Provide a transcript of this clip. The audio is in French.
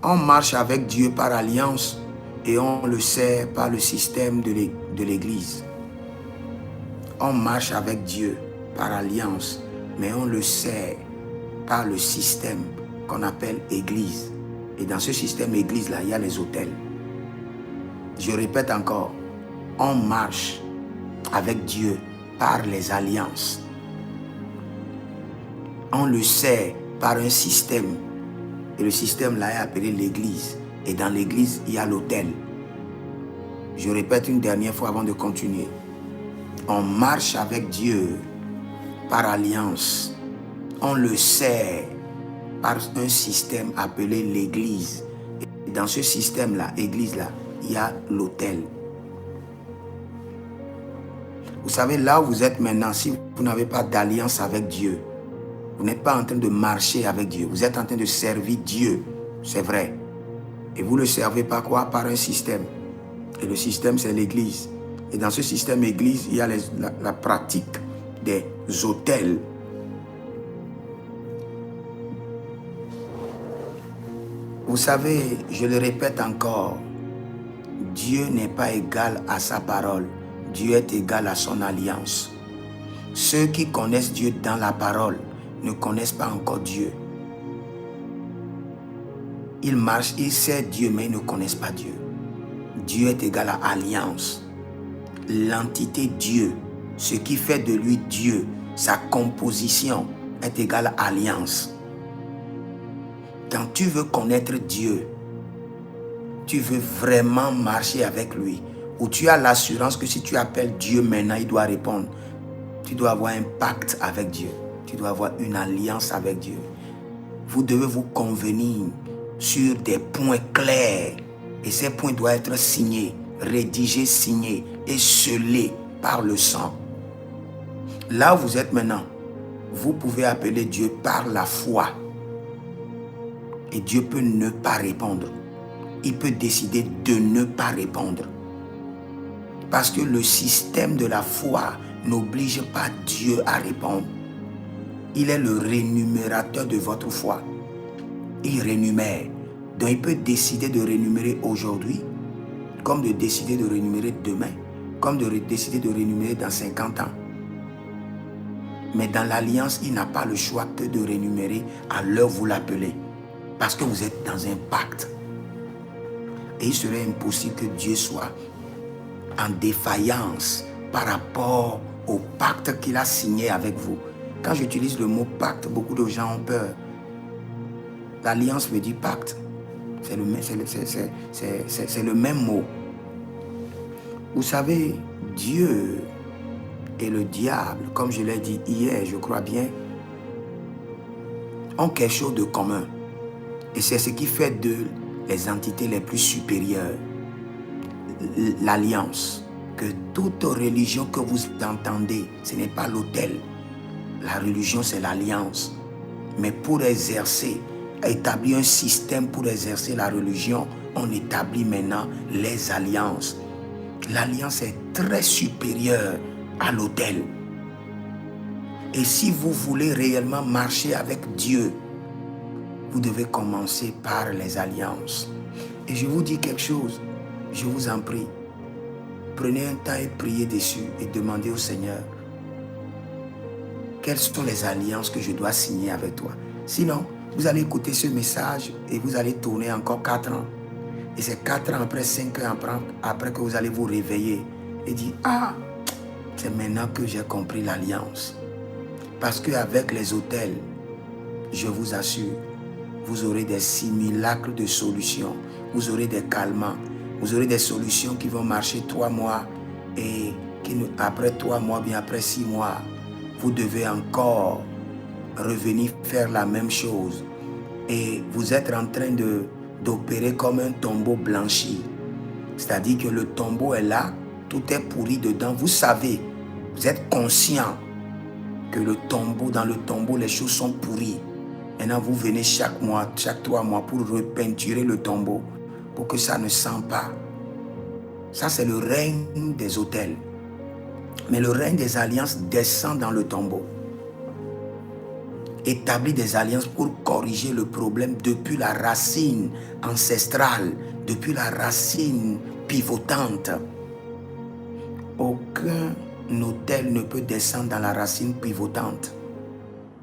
On marche avec Dieu par alliance et on le sait par le système de l'Église. On marche avec Dieu par alliance, mais on le sait par le système qu'on appelle Église. Et dans ce système Église-là, il y a les autels. Je répète encore, on marche avec Dieu par les alliances. On le sait par un système. Et le système là est appelé l'Église. Et dans l'Église, il y a l'autel. Je répète une dernière fois avant de continuer. On marche avec Dieu par alliance. On le sait par un système appelé l'Église. Et dans ce système-là, Église-là, il y a l'autel. Vous savez, là où vous êtes maintenant, si vous n'avez pas d'alliance avec Dieu, vous n'êtes pas en train de marcher avec Dieu. Vous êtes en train de servir Dieu. C'est vrai. Et vous le servez par quoi? Par un système. Et le système, c'est l'Église. Et dans ce système Église, il y a la pratique des autels. Vous savez, je le répète encore, Dieu n'est pas égal à sa parole. Dieu est égal à son alliance. Ceux qui connaissent Dieu dans la parole ne connaissent pas encore Dieu. Ils marchent, ils savent Dieu, mais ils ne connaissent pas Dieu. Dieu est égal à alliance. L'entité Dieu, ce qui fait de lui Dieu, sa composition est égale à alliance. Quand tu veux connaître Dieu, tu veux vraiment marcher avec lui, ou tu as l'assurance que si tu appelles Dieu maintenant, il doit répondre. Tu dois avoir un pacte avec Dieu. Tu dois avoir une alliance avec Dieu. Vous devez vous convenir sur des points clairs. Et ces points doivent être signés, rédigés, signés et scellés par le sang. Là où vous êtes maintenant, vous pouvez appeler Dieu par la foi. Et Dieu peut ne pas répondre. Il peut décider de ne pas répondre. Parce que le système de la foi n'oblige pas Dieu à répondre. Il est le rémunérateur de votre foi. Il rémunère. Donc il peut décider de rémunérer aujourd'hui, comme de décider de rémunérer demain, comme de décider de rémunérer dans 50 ans. Mais dans l'alliance, il n'a pas le choix que de rémunérer à l'heure où vous l'appelez. Parce que vous êtes dans un pacte. Et il serait impossible que Dieu soit en défaillance par rapport au pacte qu'il a signé avec vous. Quand j'utilise le mot pacte, beaucoup de gens ont peur. L'alliance veut dire pacte. C'est le même mot. Vous savez, Dieu et le diable, comme je l'ai dit hier, je crois bien, ont quelque chose de commun. Et c'est ce qui fait d'eux les entités les plus supérieures. L'alliance. Que toute religion que vous entendez, ce n'est pas l'autel. La religion, c'est l'alliance. Mais pour exercer, établir un système pour exercer la religion, on établit maintenant les alliances. L'alliance est très supérieure à l'autel. Et si vous voulez réellement marcher avec Dieu, vous devez commencer par les alliances. Et je vous dis quelque chose, je vous en prie. Prenez un temps et priez dessus et demandez au Seigneur quelles sont les alliances que je dois signer avec toi. Sinon, vous allez écouter ce message et vous allez tourner encore 4 ans. Et c'est 4 ans après, 5 ans après que vous allez vous réveiller et dire, ah, c'est maintenant que j'ai compris l'alliance. Parce qu'avec les autels, je vous assure, vous aurez des simulacres de solutions. Vous aurez des calmants. Vous aurez des solutions qui vont marcher 3 mois et après 3 mois, bien après 6 mois, vous devez encore revenir faire la même chose. Et vous êtes en train d'opérer comme un tombeau blanchi. C'est-à-dire que le tombeau est là, tout est pourri dedans. Vous savez, vous êtes conscient que dans le tombeau, les choses sont pourries. Maintenant, vous venez chaque mois, chaque 3 mois pour repeinturer le tombeau, pour que ça ne sente pas. Ça, c'est le règne des autels. Mais le règne des alliances descend dans le tombeau. établit des alliances pour corriger le problème depuis la racine ancestrale, depuis la racine pivotante. Aucun autel ne peut descendre dans la racine pivotante.